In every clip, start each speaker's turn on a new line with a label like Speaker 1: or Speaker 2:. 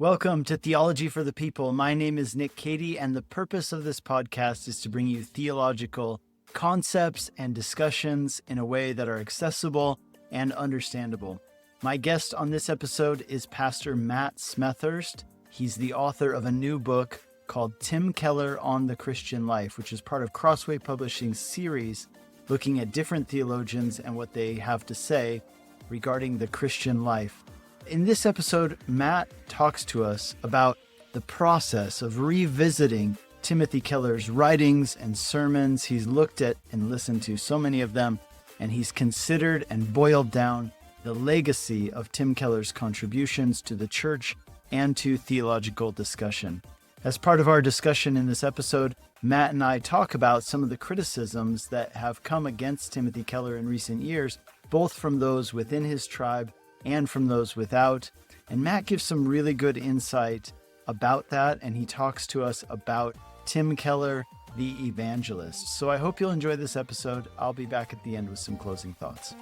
Speaker 1: Welcome to Theology for the People. My name is Nick Cady, and the purpose of this podcast is to bring you theological concepts and discussions in a way that are accessible and understandable. My guest on this episode is Pastor Matt Smethurst. He's the author of a new book called Tim Keller on the Christian Life, which is part of Crossway Publishing's series looking at different theologians and what they have to say regarding the Christian life. In this episode, Matt talks to us about the process of revisiting Timothy Keller's writings and sermons. He's looked at and listened to so many of them, and he's considered and boiled down the legacy of Tim Keller's contributions to the church and to theological discussion. As part of our discussion in this episode, Matt and I talk about some of the criticisms that have come against Timothy Keller in recent years, both from those within his tribe and from those without. And Matt gives some really good insight about that, and he talks to us about Tim Keller, the evangelist. So I hope you'll enjoy this episode. I'll be back at the end with some closing thoughts.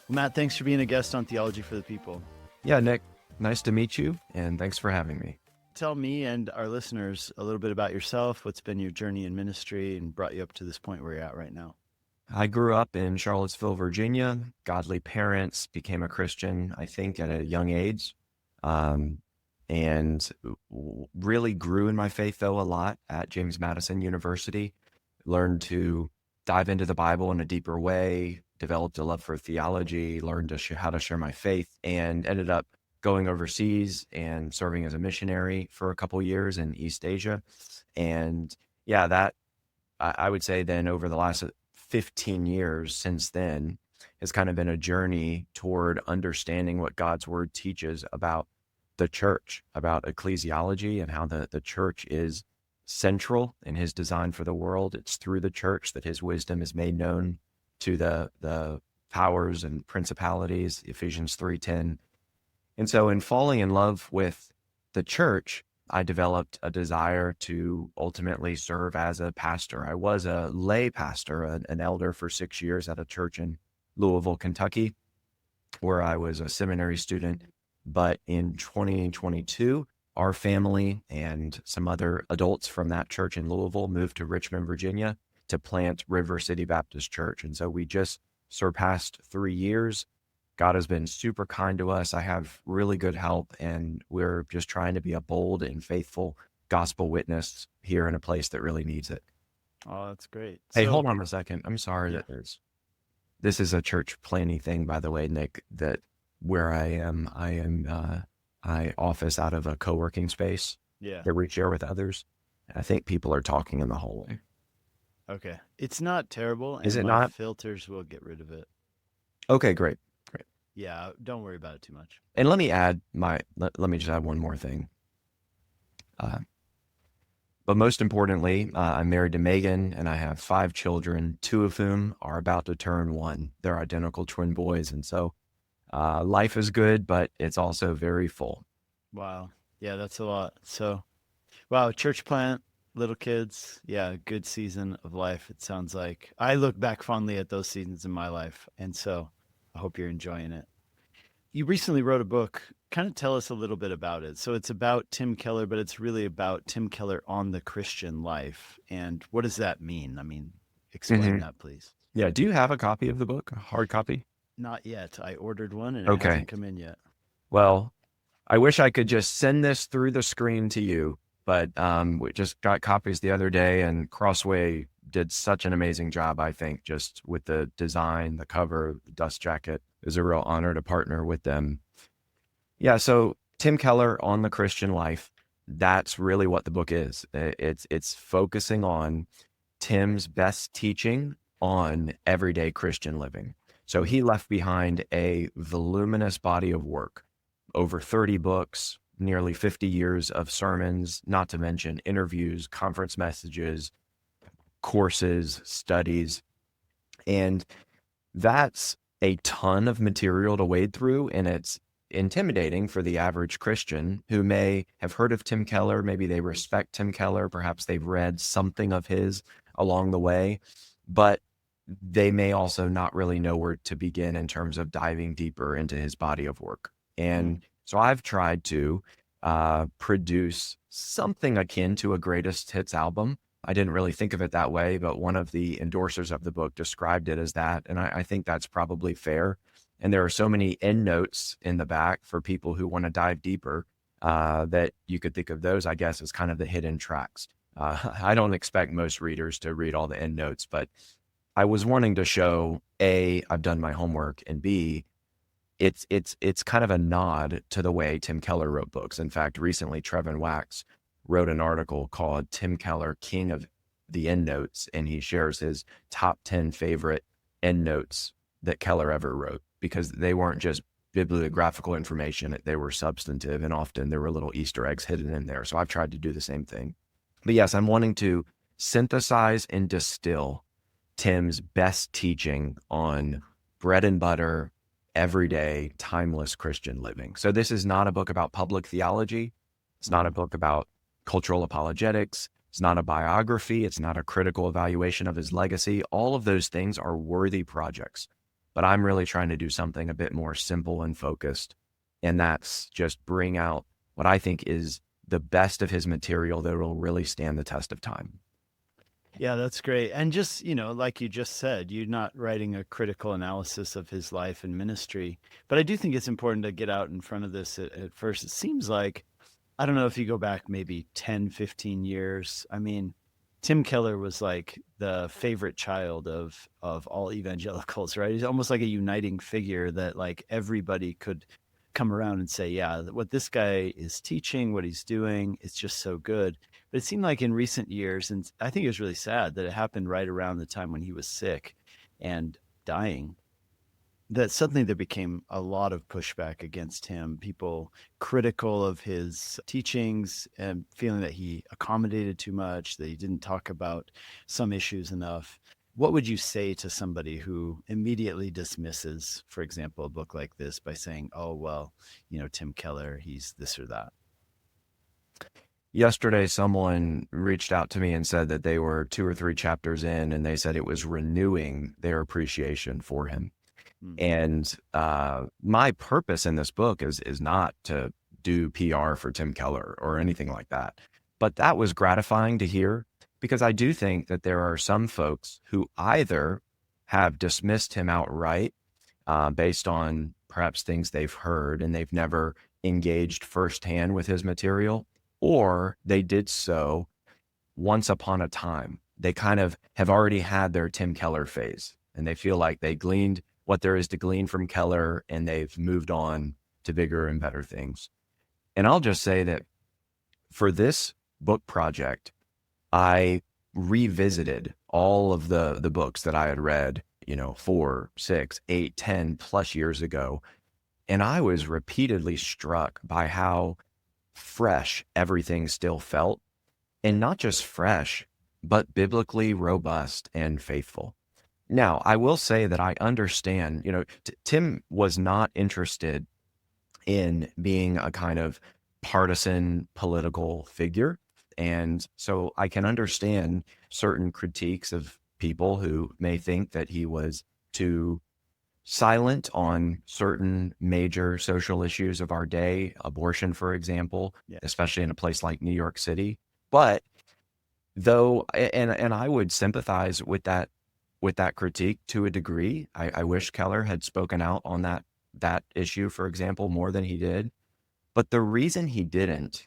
Speaker 1: Well, Matt, thanks for being a guest on Theology for the People.
Speaker 2: Yeah, Nick, nice to meet you, and thanks for having me.
Speaker 1: Tell me and our listeners a little bit about yourself, what's been your journey in ministry and brought you up to this point where you're at right now.
Speaker 2: I grew up in Charlottesville, Virginia, godly parents, became a Christian, I think, at a young age, and really grew in my faith, though, a lot at James Madison University. Learned to dive into the Bible in a deeper way, developed a love for theology, learned how to share my faith, and ended up going overseas and serving as a missionary for a couple years in East Asia. And yeah, that I would say then over the last 15 years since then has kind of been a journey toward understanding what God's word teaches about the church, about ecclesiology, and how the church is central in his design for the world. It's through the church that his wisdom is made known to the powers and principalities, Ephesians 3:10. And so in falling in love with the church, I developed a desire to ultimately serve as a pastor. I was a lay pastor, an elder for 6 years at a church in Louisville, Kentucky, where I was a seminary student. But in 2022, our family and some other adults from that church in Louisville moved to Richmond, Virginia to plant River City Baptist Church. And so we just surpassed 3 years. God has been super kind to us. I have really good help, and we're just trying to be a bold and faithful gospel witness here in a place that really needs it.
Speaker 1: Oh, that's great.
Speaker 2: Hey, hold on a second. I'm sorry
Speaker 1: Yeah.
Speaker 2: that this is a church planning thing, by the way, Nick, that where I office out of a co-working space
Speaker 1: Yeah.
Speaker 2: that we share with others. I think people are talking in the hallway.
Speaker 1: Okay. It's not terrible.
Speaker 2: Is
Speaker 1: and
Speaker 2: it
Speaker 1: my
Speaker 2: not?
Speaker 1: filters will get rid of it.
Speaker 2: Okay, great.
Speaker 1: Yeah. Don't worry about it too much.
Speaker 2: And let me just add one more thing. But most importantly, I'm married to Megan, and I have 5 children, 2 of whom are about to turn 1. They're identical twin boys. And so life is good, but it's also very full.
Speaker 1: Wow. Yeah, that's a lot. So, wow, church plant, little kids. Yeah, good season of life, it sounds like. I look back fondly at those seasons in my life, and so I hope you're enjoying it. You recently wrote a book. Kind of tell us a little bit about it. So it's about Tim Keller, but it's really about Tim Keller on the Christian life. And what does that mean? I mean, explain that, please.
Speaker 2: Yeah. Do you have a copy of the book, a hard copy?
Speaker 1: Not yet. I ordered one, and
Speaker 2: Okay.
Speaker 1: it hasn't come in yet.
Speaker 2: Well, I wish I could just send this through the screen to you, but we just got copies the other day, and Crossway did such an amazing job, I think, just with the design, the cover, the dust jacket. It was a real honor to partner with them. Yeah, so Tim Keller on the Christian life, that's really what the book is. It's focusing on Tim's best teaching on everyday Christian living. So he left behind a voluminous body of work, over 30 books, nearly 50 years of sermons, not to mention interviews, conference messages, courses, studies. And that's a ton of material to wade through, and it's intimidating for the average Christian who may have heard of Tim Keller. Maybe they respect Tim Keller. Perhaps they've read something of his along the way, but they may also not really know where to begin in terms of diving deeper into his body of work. And so I've tried to produce something akin to a greatest hits album. I didn't really think of it that way, but one of the endorsers of the book described it as that. And I think that's probably fair. And there are so many endnotes in the back for people who want to dive deeper that you could think of those, I guess, as kind of the hidden tracks. I don't expect most readers to read all the endnotes, but I was wanting to show, A, I've done my homework, and B, it's kind of a nod to the way Tim Keller wrote books. In fact, recently Trevin Wax wrote an article called Tim Keller, King of the Endnotes, and he shares his top 10 favorite endnotes that Keller ever wrote, because they weren't just bibliographical information, they were substantive, and often there were little Easter eggs hidden in there. So I've tried to do the same thing. But yes, I'm wanting to synthesize and distill Tim's best teaching on bread and butter, everyday, timeless Christian living. So this is not a book about public theology. It's not a book about cultural apologetics. It's not a biography. It's not a critical evaluation of his legacy. All of those things are worthy projects. But I'm really trying to do something a bit more simple and focused. And that's just bring out what I think is the best of his material that will really stand the test of time.
Speaker 1: Yeah, that's great. And just, like you just said, you're not writing a critical analysis of his life and ministry. But I do think it's important to get out in front of this at first. It seems like, I don't know if you go back maybe 10, 15 years. I mean, Tim Keller was like the favorite child of all evangelicals, right? He's almost like a uniting figure that like everybody could come around and say, yeah, what this guy is teaching, what he's doing, it's just so good. But it seemed like in recent years, and I think it was really sad that it happened right around the time when he was sick and dying, that suddenly there became a lot of pushback against him, people critical of his teachings and feeling that he accommodated too much, that he didn't talk about some issues enough. What would you say to somebody who immediately dismisses, for example, a book like this by saying, oh, well, Tim Keller, he's this or that?
Speaker 2: Yesterday, someone reached out to me and said that they were 2 or 3 chapters in, and they said it was renewing their appreciation for him. And my purpose in this book is not to do PR for Tim Keller or anything like that. But that was gratifying to hear, because I do think that there are some folks who either have dismissed him outright based on perhaps things they've heard and they've never engaged firsthand with his material, or they did so once upon a time. They kind of have already had their Tim Keller phase, and they feel like they gleaned what there is to glean from Keller, and they've moved on to bigger and better things. And I'll just say that for this book project, I revisited all of the books that I had read, 4, 6, 8, 10 plus years ago. And I was repeatedly struck by how fresh everything still felt, and not just fresh, but biblically robust and faithful. Now, I will say that I understand, Tim was not interested in being a kind of partisan political figure. And so I can understand certain critiques of people who may think that he was too silent on certain major social issues of our day, abortion, for example, especially in a place like New York City. But though, and I would sympathize with that critique to a degree. I wish Keller had spoken out on that issue, for example, more than he did. But the reason he didn't,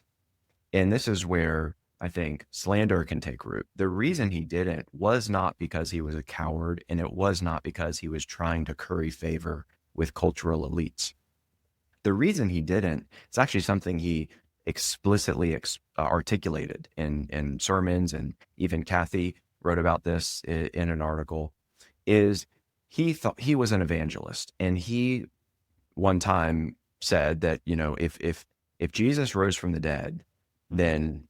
Speaker 2: and this is where I think slander can take root, the reason he didn't was not because he was a coward, and it was not because he was trying to curry favor with cultural elites. The reason he didn't, it's actually something he explicitly articulated in sermons, and even Kathy wrote about this in an article, is he thought he was an evangelist. And he one time said that, if Jesus rose from the dead, then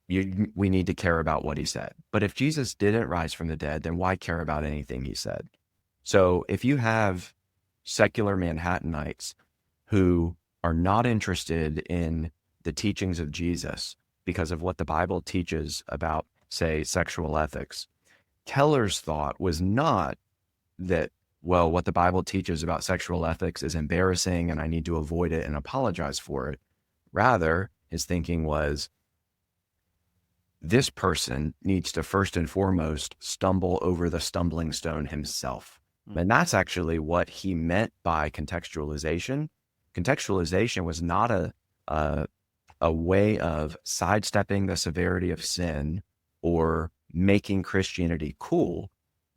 Speaker 2: we need to care about what he said. But if Jesus didn't rise from the dead, then why care about anything he said? So if you have secular Manhattanites who are not interested in the teachings of Jesus because of what the Bible teaches about, say, sexual ethics, Keller's thought was not that, well, what the Bible teaches about sexual ethics is embarrassing and I need to avoid it and apologize for it. Rather, his thinking was, this person needs to first and foremost stumble over the stumbling stone himself. And that's actually what he meant by contextualization. Contextualization was not a way of sidestepping the severity of sin or making Christianity cool.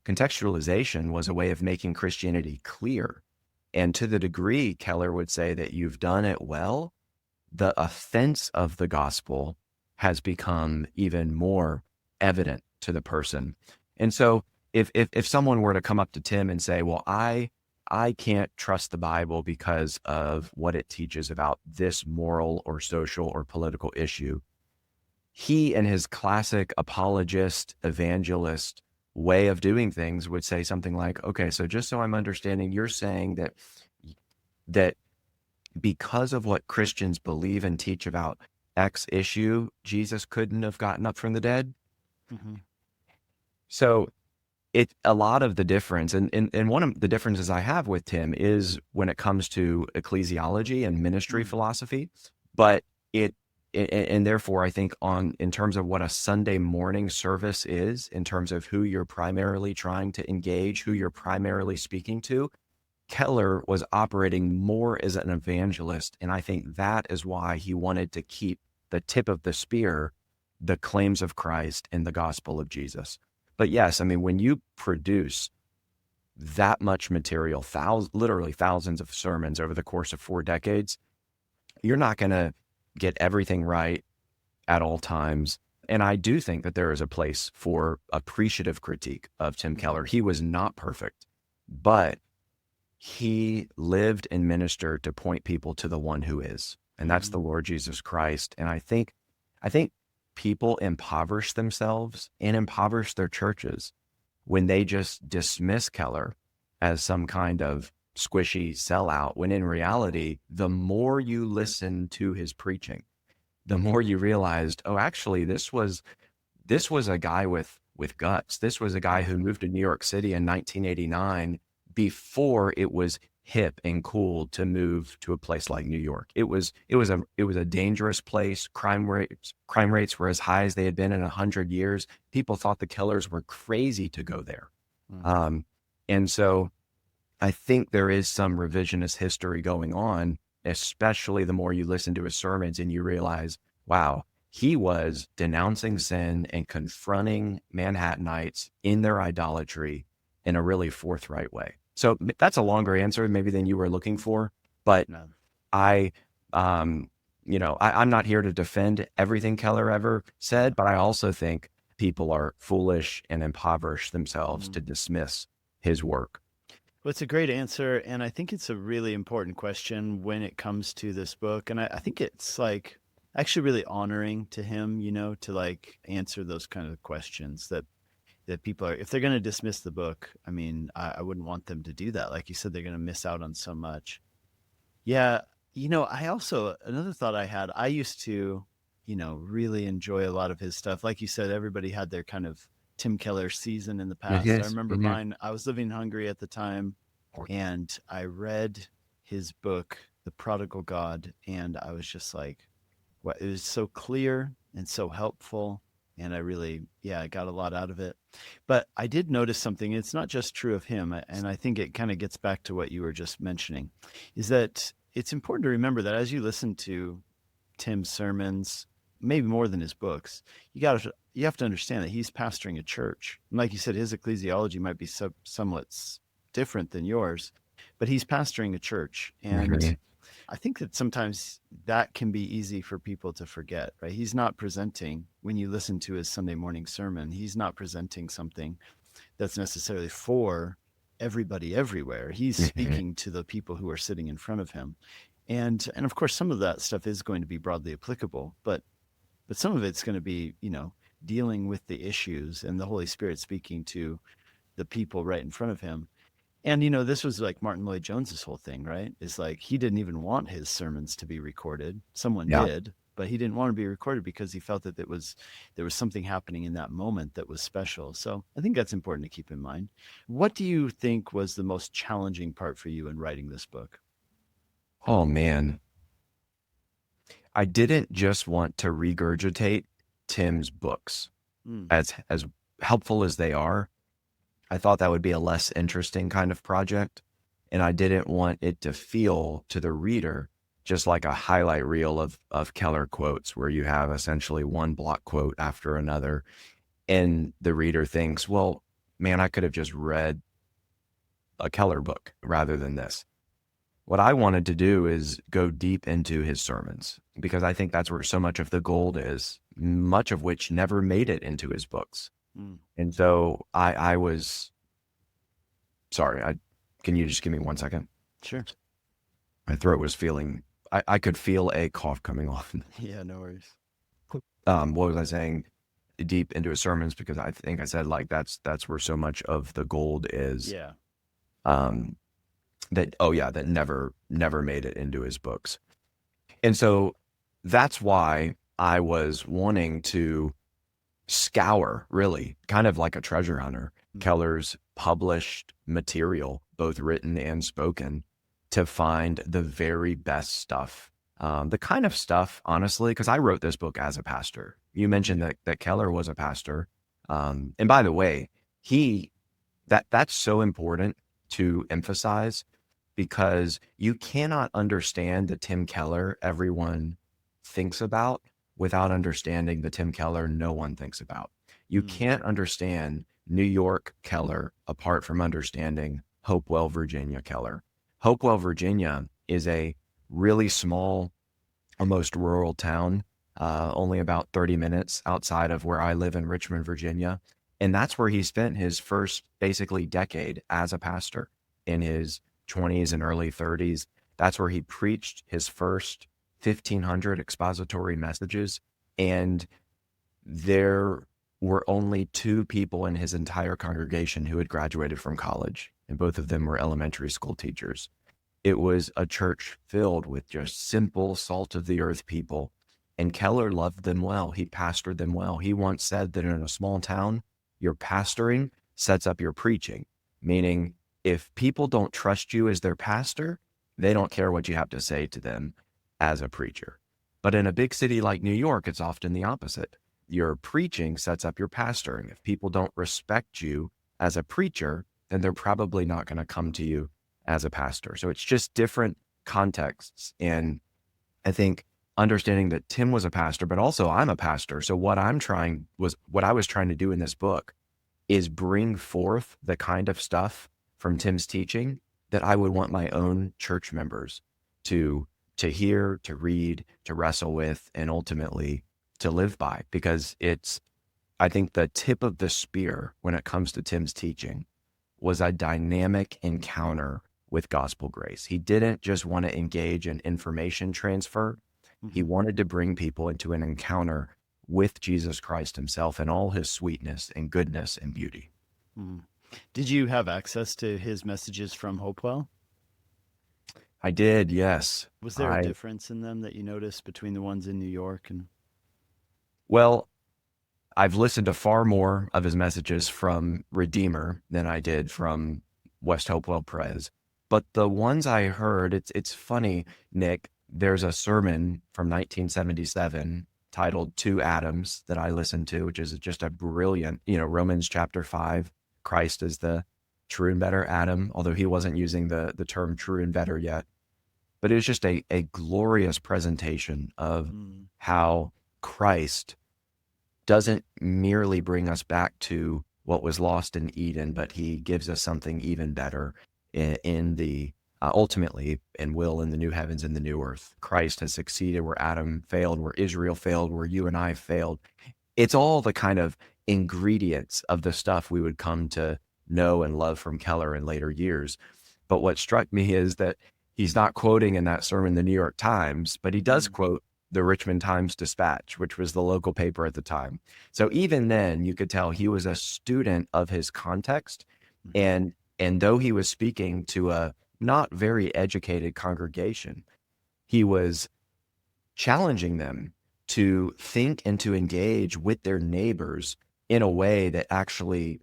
Speaker 2: Contextualization was a way of making Christianity clear. And to the degree Keller would say that you've done it well, the offense of the gospel has become even more evident to the person. And so if someone were to come up to Tim and say, well, I can't trust the Bible because of what it teaches about this moral or social or political issue, he and his classic apologist, evangelist way of doing things would say something like, okay, so just so I'm understanding, you're saying that because of what Christians believe and teach about X issue, Jesus couldn't have gotten up from the dead.
Speaker 1: Mm-hmm.
Speaker 2: So a lot of the difference, and one of the differences I have with Tim is when it comes to ecclesiology and ministry philosophy, but and therefore I think in terms of what a Sunday morning service is, in terms of who you're primarily trying to engage, who you're primarily speaking to, Keller was operating more as an evangelist. And I think that is why he wanted to keep the tip of the spear, the claims of Christ and the gospel of Jesus. But yes, I mean, when you produce that much material, literally thousands of sermons over the course of 4 decades, you're not going to get everything right at all times. And I do think that there is a place for appreciative critique of Tim Keller. He was not perfect, but he lived and ministered to point people to the one who is, and that's the Lord Jesus Christ. And I think people impoverish themselves and impoverish their churches when they just dismiss Keller as some kind of squishy sellout, when in reality, the more you listen to his preaching, the more you realized, oh, actually, this was a guy with guts. This was a guy who moved to New York City in 1989 before it was hip and cool to move to a place like New York. It was a dangerous place. Crime rates were as high as they had been in 100 years. People thought the Kellers were crazy to go there. And so I think there is some revisionist history going on, especially the more you listen to his sermons and you realize, wow, he was denouncing sin and confronting Manhattanites in their idolatry in a really forthright way. So that's a longer answer maybe than you were looking for, but
Speaker 1: No.
Speaker 2: I'm not here to defend everything Keller ever said, but I also think people are foolish and impoverish themselves to dismiss his work.
Speaker 1: Well, it's a great answer, and I think it's a really important question when it comes to this book. And I think it's like actually really honoring to him, to like answer those kind of questions that people are, if they're going to dismiss the book, I mean, I wouldn't want them to do that. Like you said, they're going to miss out on so much. Yeah. Another thought I had, I used to, really enjoy a lot of his stuff. Like you said, everybody had their kind of Tim Keller season in the past.
Speaker 2: Yes.
Speaker 1: I remember mine. I was living in Hungary at the time, and I read his book, The Prodigal God, and I was just like, what, it was so clear and so helpful. And I really, I got a lot out of it. But I did notice something. It's not just true of him. And I think it kind of gets back to what you were just mentioning, is that it's important to remember that as you listen to Tim's sermons, maybe more than his books, you have to understand that he's pastoring a church. And like you said, his ecclesiology might be somewhat different than yours, but he's pastoring a church. And I think that sometimes that can be easy for people to forget, right? He's not presenting, when you listen to his Sunday morning sermon, he's not presenting something that's necessarily for everybody everywhere. He's speaking to the people who are sitting in front of him. And of course, some of that stuff is going to be broadly applicable, but some of it's going to be, dealing with the issues and the Holy Spirit speaking to the people right in front of him. And, this was like Martin Lloyd-Jones's whole thing, right? It's like he didn't even want his sermons to be recorded. Someone did, but he didn't want to be recorded because he felt that there was something happening in that moment that was special. So I think that's important to keep in mind. What do you think was the most challenging part for you in writing this book?
Speaker 2: Oh, man. I didn't just want to regurgitate Tim's books. As helpful as they are, I thought that would be a less interesting kind of project. And I didn't want it to feel to the reader just like a highlight reel of Keller quotes where you have essentially one block quote after another. And the reader thinks, well, man, I could have just read a Keller book rather than this. What I wanted to do is go deep into his sermons, because I think that's where so much of the gold is, much of which never made it into his books. And so I was, sorry, can you just give me 1 second?
Speaker 1: Sure.
Speaker 2: My throat was feeling, I could feel a cough coming off.
Speaker 1: Yeah, no worries.
Speaker 2: What was I saying? Deep into his sermons, because I think I said like that's where so much of the gold is.
Speaker 1: Yeah.
Speaker 2: That never made it into his books. And so that's why I was wanting to scour, really, kind of like a treasure hunter, Keller's published material, both written and spoken, to find the very best stuff. The kind of stuff, honestly, because I wrote this book as a pastor. You mentioned that Keller was a pastor. And by the way, that's so important to emphasize, because you cannot understand the Tim Keller everyone thinks about without understanding the Tim Keller no one thinks about. You can't understand New York Keller apart from understanding Hopewell, Virginia Keller. Hopewell, Virginia is a really small, almost rural town, only about 30 minutes outside of where I live in Richmond, Virginia. And that's where he spent his first basically decade as a pastor, in his 20s and early 30s. That's where he preached his first 1,500 expository messages. And there were only 2 people in his entire congregation who had graduated from college, and both of them were elementary school teachers. It was a church filled with just simple, salt of the earth people. And Keller loved them well. He pastored them well. He once said that in a small town, your pastoring sets up your preaching, meaning if people don't trust you as their pastor, they don't care what you have to say to them as a preacher. But in a big city like New York, it's often the opposite. Your preaching sets up your pastoring. If people don't respect you as a preacher, then they're probably not going to come to you as a pastor. So it's just different contexts. And I think understanding that Tim was a pastor, but also I'm a pastor. So what I was trying to do in this book is bring forth the kind of stuff from Tim's teaching that I would want my own church members to hear, to read, to wrestle with, and ultimately to live by, because it's, I think, the tip of the spear when it comes to Tim's teaching was a dynamic encounter with gospel grace. He didn't just want to engage in information transfer. He wanted to bring people into an encounter with Jesus Christ himself and all his sweetness and goodness and beauty.
Speaker 1: Did you have access to his messages from Hopewell?
Speaker 2: I did, yes.
Speaker 1: Was there a difference in them that you noticed between the ones in New York and?
Speaker 2: Well, I've listened to far more of his messages from Redeemer than I did from West Hopewell Prez. But the ones I heard, it's funny, Nick, there's a sermon from 1977 titled Two Adams that I listened to, which is just a brilliant, Romans chapter 5, Christ is the true and better Adam, although he wasn't using the term true and better yet. But it was just a glorious presentation of how Christ doesn't merely bring us back to what was lost in Eden, but he gives us something even better in the ultimately, and will, in the new heavens and the new earth. Christ has succeeded where Adam failed, where Israel failed, where you and I failed. It's all the kind of ingredients of the stuff we would come to know and love from Keller in later years. But what struck me is that he's not quoting in that sermon the New York Times, but he does quote the Richmond Times-Dispatch, which was the local paper at the time. So even then, you could tell he was a student of his context. And though he was speaking to a not very educated congregation, he was challenging them to think and to engage with their neighbors in a way that actually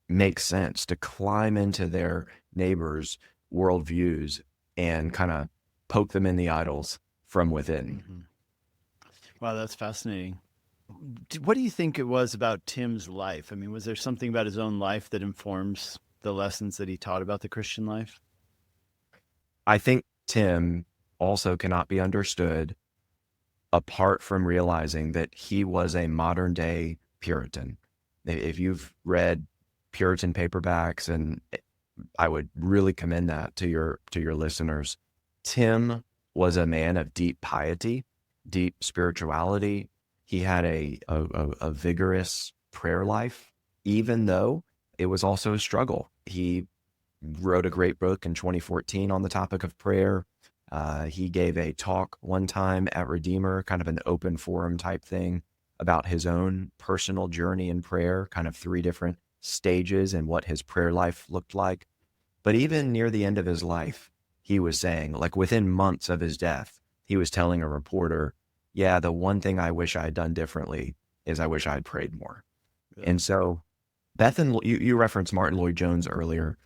Speaker 2: makes sense, to climb into their neighbors' worldviews and kind of poke them in the idols from within.
Speaker 1: Wow, that's fascinating. What do you think it was about Tim's life? I mean, was there something about his own life that informs the lessons that he taught about the Christian life?
Speaker 2: I think Tim also cannot be understood apart from realizing that he was a modern day Puritan. If you've read Puritan paperbacks, and I would really commend that to your listeners, Tim was a man of deep piety, deep spirituality. He had a vigorous prayer life, even though it was also a struggle. He wrote a great book in 2014 on the topic of prayer. He gave a talk one time at Redeemer, kind of an open forum type thing about his own personal journey in prayer, kind of 3 different stages and what his prayer life looked like. But even near the end of his life, he was saying, like within months of his death, he was telling a reporter, yeah, the one thing I wish I had done differently is I wish I had prayed more.
Speaker 1: Really?
Speaker 2: And so you referenced Martin Lloyd-Jones earlier.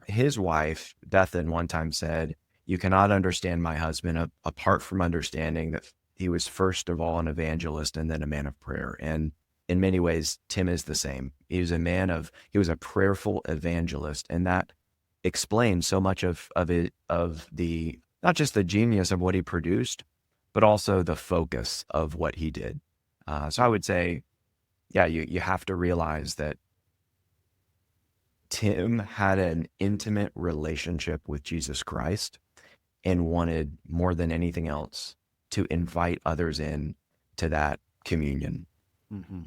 Speaker 2: His wife, Bethan, one time said, you cannot understand my husband apart from understanding that he was first of all an evangelist and then a man of prayer. And in many ways, Tim is the same. He was a prayerful evangelist. And that explains so much of the, not just the genius of what he produced, but also the focus of what he did. So I would say, yeah, you have to realize that Tim had an intimate relationship with Jesus Christ and wanted more than anything else to invite others in to that communion.
Speaker 1: Mm-hmm.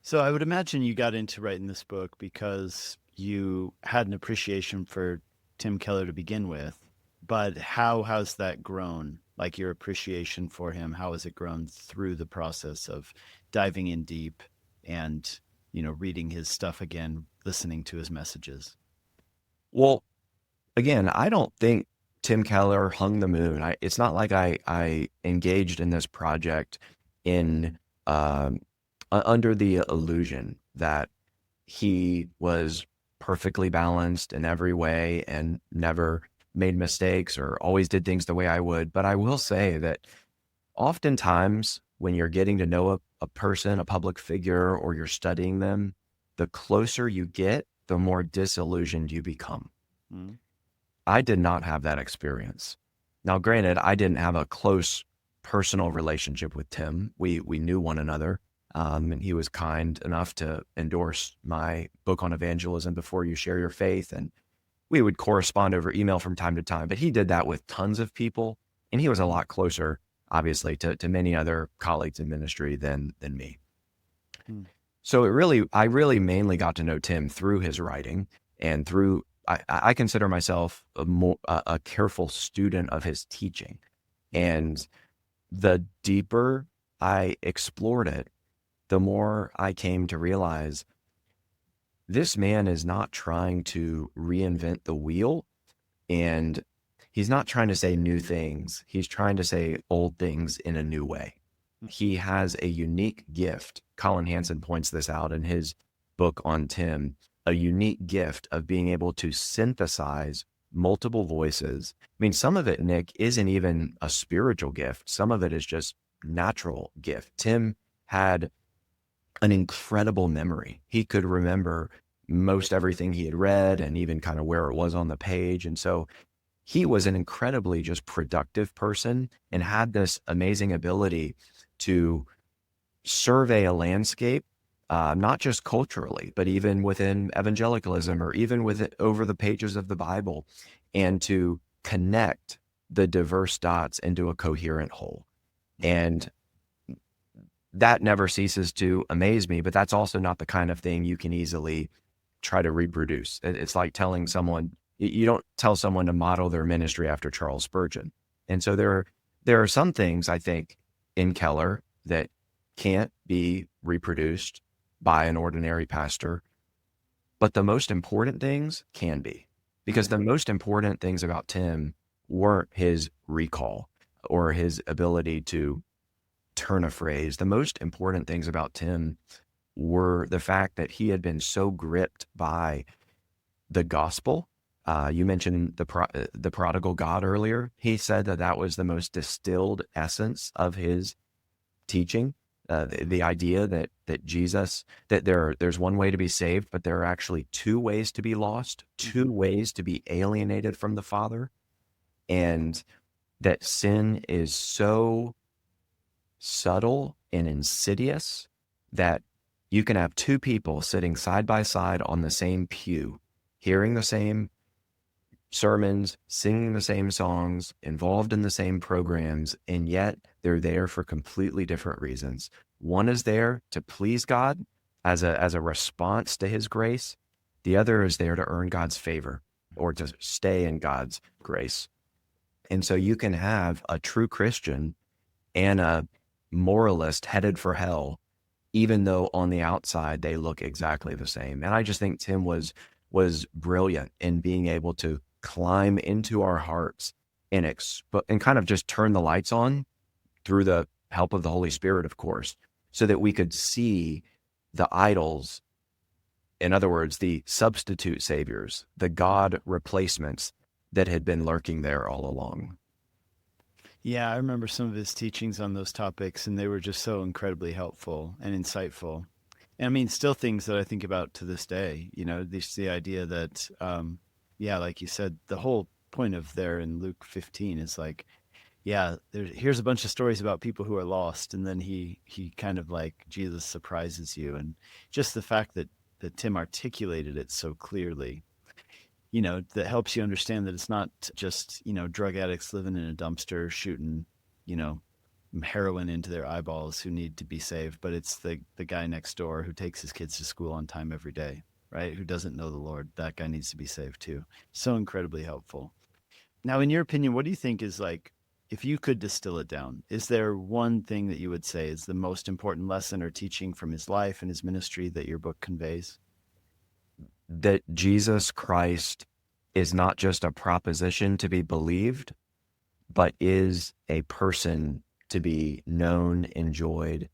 Speaker 1: So I would imagine you got into writing this book because you had an appreciation for Tim Keller to begin with, but how has that grown? Like your appreciation for him, how has it grown through the process of diving in deep and, reading his stuff again, listening to his messages?
Speaker 2: Well, again, I don't think Tim Keller hung the moon. It's not like I engaged in this project in under the illusion that he was perfectly balanced in every way and never made mistakes or always did things the way I would. But I will say that oftentimes when you're getting to know a person, a public figure, or you're studying them, the closer you get, the more disillusioned you become.
Speaker 1: Mm-hmm.
Speaker 2: I did not have that experience. Now, granted, I didn't have a close personal relationship with Tim. We knew one another, and he was kind enough to endorse my book on evangelism, Before You Share Your Faith, and we would correspond over email from time to time. But he did that with tons of people, and he was a lot closer, obviously, to many other colleagues in ministry than me.
Speaker 1: Hmm.
Speaker 2: So I really mainly got to know Tim through his writing and through. I consider myself a careful student of his teaching. And the deeper I explored it, the more I came to realize this man is not trying to reinvent the wheel, and he's not trying to say new things. He's trying to say old things in a new way. He has a unique gift. Colin Hansen points this out in his book on Tim, a unique gift of being able to synthesize multiple voices. I mean, some of it, Nick, isn't even a spiritual gift. Some of it is just natural gift. Tim had an incredible memory. He could remember most everything he had read and even kind of where it was on the page. And so he was an incredibly just productive person and had this amazing ability to survey a landscape, not just culturally, but even within evangelicalism or even over the pages of the Bible, and to connect the diverse dots into a coherent whole. And that never ceases to amaze me, but that's also not the kind of thing you can easily try to reproduce. It's like telling someone, you don't tell someone to model their ministry after Charles Spurgeon. And so there are some things, I think, in Keller that can't be reproduced by an ordinary pastor, but the most important things can be, because the most important things about Tim weren't his recall or his ability to turn a phrase. The most important things about Tim were the fact that he had been so gripped by the gospel. You mentioned the prodigal God earlier. He said that was the most distilled essence of his teaching, the idea that Jesus, that there's one way to be saved, but there are actually two ways to be lost, two ways to be alienated from the Father, and that sin is so subtle and insidious that you can have two people sitting side by side on the same pew, hearing the same sermons, singing the same songs, involved in the same programs, and yet they're there for completely different reasons. One is there to please God as a response to his grace. The other is there to earn God's favor or to stay in God's grace. And so you can have a true Christian and a moralist headed for hell, even though on the outside they look exactly the same. And I just think Tim was brilliant in being able to climb into our hearts and kind of just turn the lights on through the help of the Holy Spirit, of course, so that we could see the idols. In other words, the substitute saviors, the God replacements that had been lurking there all along.
Speaker 1: Yeah, I remember some of his teachings on those topics, and they were just so incredibly helpful and insightful. And I mean, still things that I think about to this day, the idea that, yeah, like you said, the whole point of there in Luke 15 is like, yeah, here's a bunch of stories about people who are lost. And then he kind of like Jesus surprises you. And just the fact that Tim articulated it so clearly, that helps you understand that it's not just, drug addicts living in a dumpster shooting, heroin into their eyeballs who need to be saved, but it's the guy next door who takes his kids to school on time every day, right? Who doesn't know the Lord. That guy needs to be saved too. So incredibly helpful. Now, in your opinion, what do you think is like, if you could distill it down, is there one thing that you would say is the most important lesson or teaching from his life and his ministry that your book conveys?
Speaker 2: That Jesus Christ is not just a proposition to be believed, but is a person to be known, enjoyed,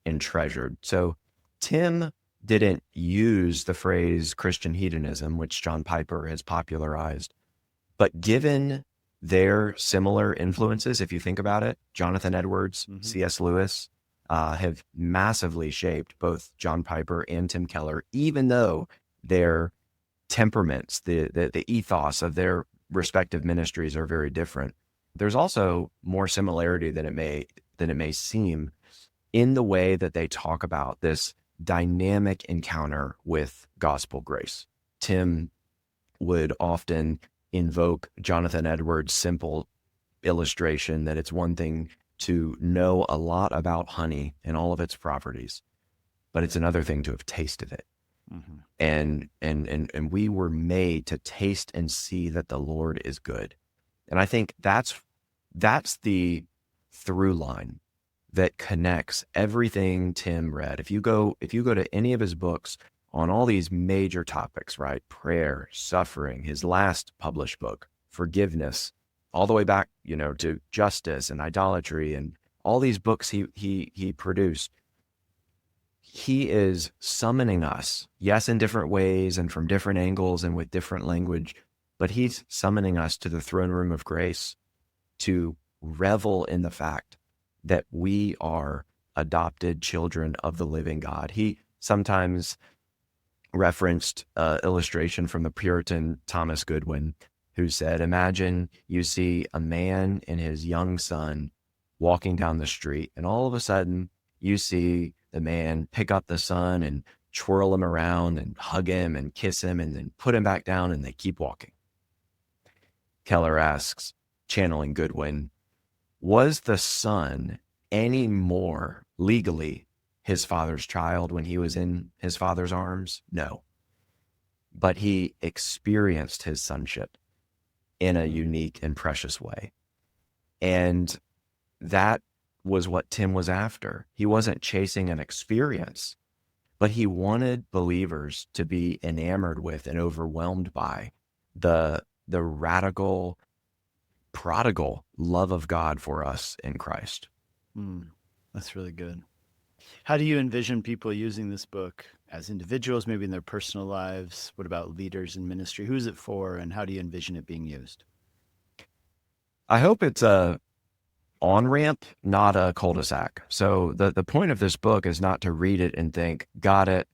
Speaker 2: and treasured. So Tim didn't use the phrase Christian hedonism, which John Piper has popularized, but given their similar influences, if you think about it, Jonathan Edwards, C.S. Lewis, have massively shaped both John Piper and Tim Keller, even though their temperaments, the ethos of their respective ministries are very different. There's also more similarity than it may seem in the way that they talk about this dynamic encounter with gospel grace. Tim would often invoke Jonathan Edwards' simple illustration that it's one thing to know a lot about honey and all of its properties, but it's another thing to have tasted it. And we were made to taste and see that the Lord is good. And I think that's the through line that connects everything Tim read. If you go to any of his books on all these major topics, right? Prayer, suffering, his last published book, forgiveness, all the way back, to justice and idolatry and all these books he produced. He is summoning us, yes, in different ways and from different angles and with different language, but he's summoning us to the throne room of grace to revel in the fact that we are adopted children of the living God. He sometimes referenced illustration from the Puritan Thomas Goodwin, who said, imagine you see a man and his young son walking down the street, and all of a sudden you see the man pick up the son and twirl him around and hug him and kiss him and then put him back down, and they keep walking. Keller asks, channeling Goodwin, was the son any more legally his father's child when he was in his father's arms? No. But he experienced his sonship in a unique and precious way. And that was what Tim was after. He wasn't chasing an experience, but he wanted believers to be enamored with and overwhelmed by the radical, prodigal love of God for us in Christ.
Speaker 1: That's really good. How do you envision people using this book as individuals, maybe in their personal lives? What about leaders in ministry? Who's it for, and how do you envision it being used?
Speaker 2: I hope it's a on-ramp, not a cul-de-sac. So the point of this book is not to read it and think, got it.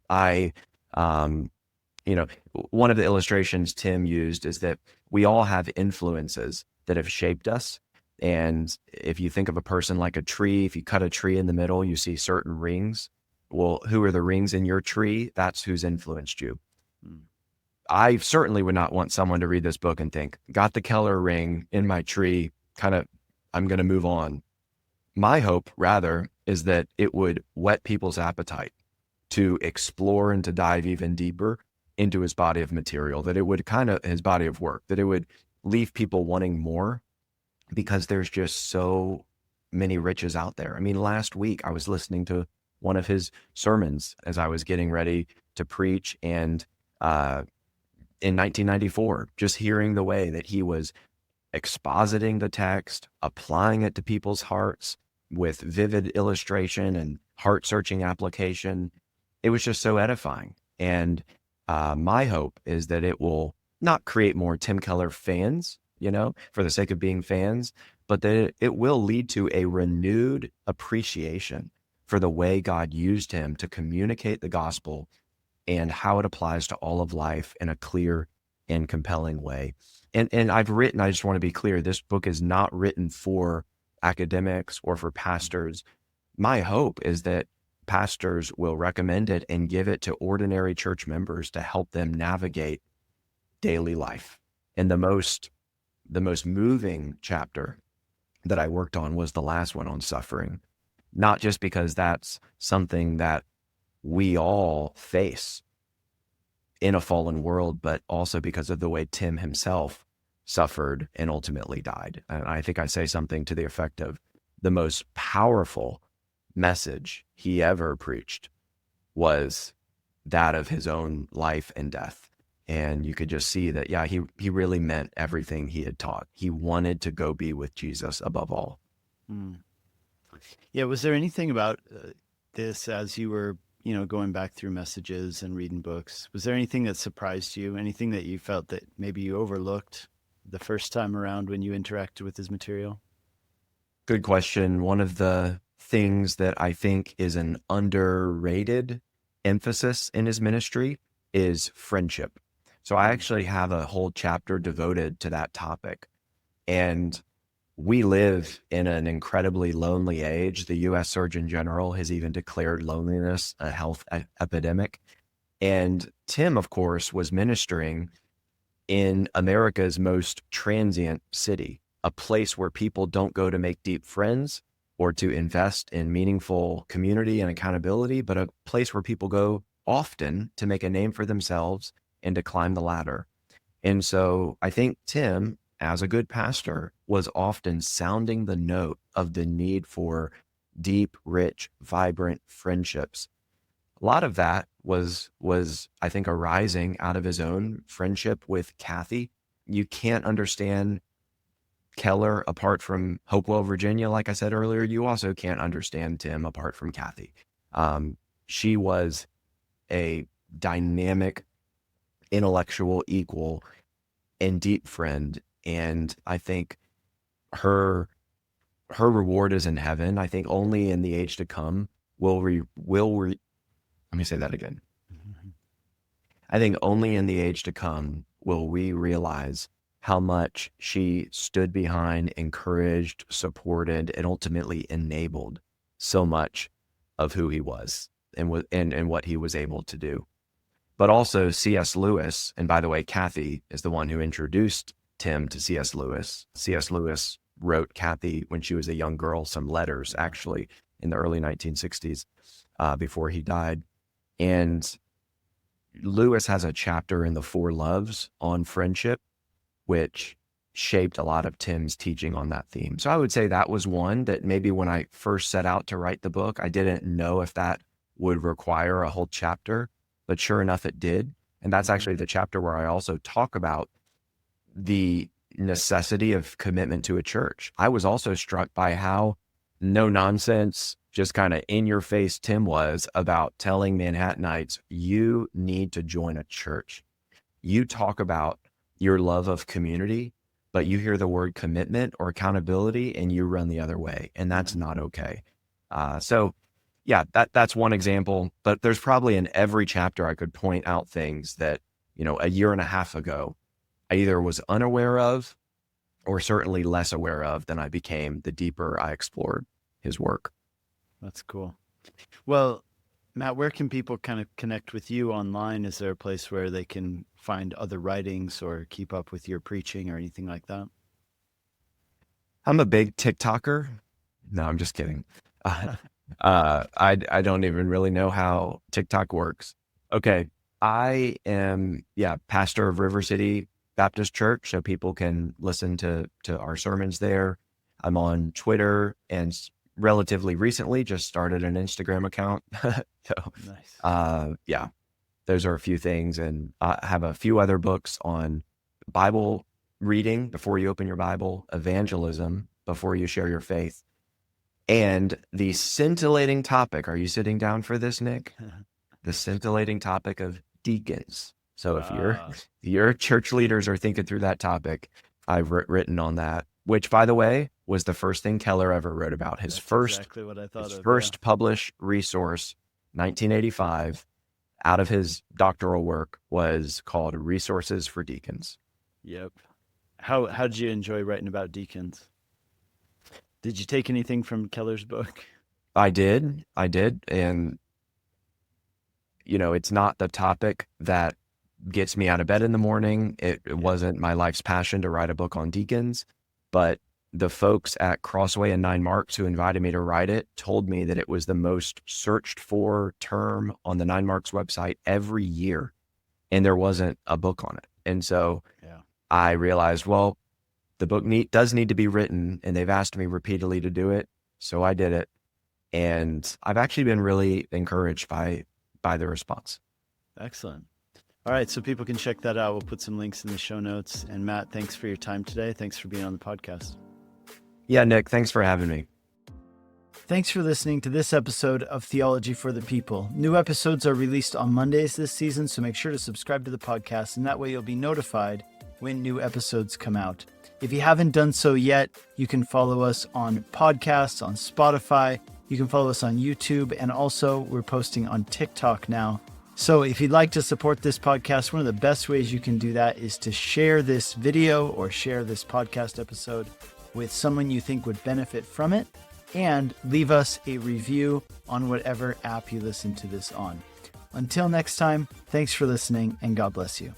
Speaker 2: I, you know, one of the illustrations Tim used is that we all have influences that have shaped us. And if you think of a person like a tree, if you cut a tree in the middle, you see certain rings. Well, who are the rings in your tree? That's who's influenced you. I certainly would not want someone to read this book and think, got the Keller ring in my tree, kind of, I'm going to move on. My hope, rather, is that it would whet people's appetite to explore and to dive even deeper into his body of material, that it would his body of work, that it would leave people wanting more, because there's just so many riches out there. I mean, last week I was listening to one of his sermons as I was getting ready to preach, and in 1994, just hearing the way that he was expositing the text, applying it to people's hearts with vivid illustration and heart-searching application, it was just so edifying. And my hope is that it will not create more Tim Keller fans, for the sake of being fans, but that it will lead to a renewed appreciation for the way God used him to communicate the gospel and how it applies to all of life in a clear and compelling way. And I just want to be clear, this book is not written for academics or for pastors. My hope is that pastors will recommend it and give it to ordinary church members to help them navigate daily life. And the most moving chapter that I worked on was the last one on suffering, not just because that's something that we all face in a fallen world, but also because of the way Tim himself suffered and ultimately died. And I think I say something to the effect of the most powerful message he ever preached was that of his own life and death. And you could just see that, yeah, he really meant everything he had taught. He wanted to go be with Jesus above all.
Speaker 1: Yeah. Was there anything about this as you were, going back through messages and reading books? Was there anything that surprised you? Anything that you felt that maybe you overlooked the first time around when you interacted with his material?
Speaker 2: Good question. One of the things that I think is an underrated emphasis in his ministry is friendship. So I actually have a whole chapter devoted to that topic. And we live in an incredibly lonely age. The U.S. Surgeon General has even declared loneliness a health epidemic. And Tim, of course, was ministering in America's most transient city, a place where people don't go to make deep friends or to invest in meaningful community and accountability, but a place where people go often to make a name for themselves and to climb the ladder. And so I think Tim, as a good pastor, was often sounding the note of the need for deep, rich, vibrant friendships. A lot of that was I think, arising out of his own friendship with Kathy. You can't understand Keller apart from Hopewell, Virginia. Like I said earlier, you also can't understand Tim apart from Kathy. She was a dynamic, intellectual equal and deep friend. And I think her reward is in heaven. I think only in the age to come let me say that again. I think only in the age to come will we realize how much she stood behind, encouraged, supported, and ultimately enabled so much of who he was and what he was able to do. But also C.S. Lewis, and by the way, Kathy is the one who introduced Tim to C.S. Lewis. C.S. Lewis wrote Kathy when she was a young girl some letters, actually, in the early 1960s before he died. And Lewis has a chapter in the Four Loves on friendship, which shaped a lot of Tim's teaching on that theme. So I would say that was one that maybe when I first set out to write the book, I didn't know if that would require a whole chapter, but sure enough, it did. And that's actually the chapter where I also talk about the necessity of commitment to a church. I was also struck by how no nonsense, just kind of in your face Tim was about telling Manhattanites, you need to join a church. You talk about your love of community, but you hear the word commitment or accountability and you run the other way, and that's not okay. So yeah, that's one example, but there's probably in every chapter I could point out things that, a year and a half ago, I either was unaware of or certainly less aware of than I became the deeper I explored his work.
Speaker 1: That's cool. Well, Matt, where can people kind of connect with you online? Is there a place where they can find other writings or keep up with your preaching or anything like that?
Speaker 2: I'm a big TikToker. No, I'm just kidding. I don't even really know how TikTok works. Okay. I am, pastor of River City Baptist Church, so people can listen to our sermons there. I'm on Twitter and relatively recently just started an Instagram account. So,
Speaker 1: Nice.
Speaker 2: those are a few things. And I have a few other books on Bible reading before you open your Bible, evangelism before you share your faith, and the scintillating topic. Are you sitting down for this, Nick? The scintillating topic of deacons. So if your church leaders are thinking through that topic, I've written on that, which, by the way, was the first thing Keller ever wrote about. His first published resource, 1985, out of his doctoral work, was called Resources for Deacons.
Speaker 1: Yep. How did you enjoy writing about deacons? Did you take anything from Keller's book?
Speaker 2: I did. And, it's not the topic that gets me out of bed in the morning. It wasn't my life's passion to write a book on deacons, but the folks at Crossway and 9 Marks who invited me to write it told me that it was the most searched for term on the 9 Marks website every year, and there wasn't a book on it. And so I realized, well, the book does need to be written, and they've asked me repeatedly to do it. So I did it. And I've actually been really encouraged by the response.
Speaker 1: Excellent. All right. So people can check that out. We'll put some links in the show notes. And Matt, thanks for your time today. Thanks for being on the podcast.
Speaker 2: Yeah, Nick, thanks for having me.
Speaker 1: Thanks for listening to this episode of Theology for the People. New episodes are released on Mondays this season, so make sure to subscribe to the podcast, and that way you'll be notified when new episodes come out. If you haven't done so yet, you can follow us on podcasts, on Spotify. You can follow us on YouTube, and also we're posting on TikTok now. So if you'd like to support this podcast, one of the best ways you can do that is to share this video or share this podcast episode with someone you think would benefit from it, and leave us a review on whatever app you listen to this on. Until next time, thanks for listening, and God bless you.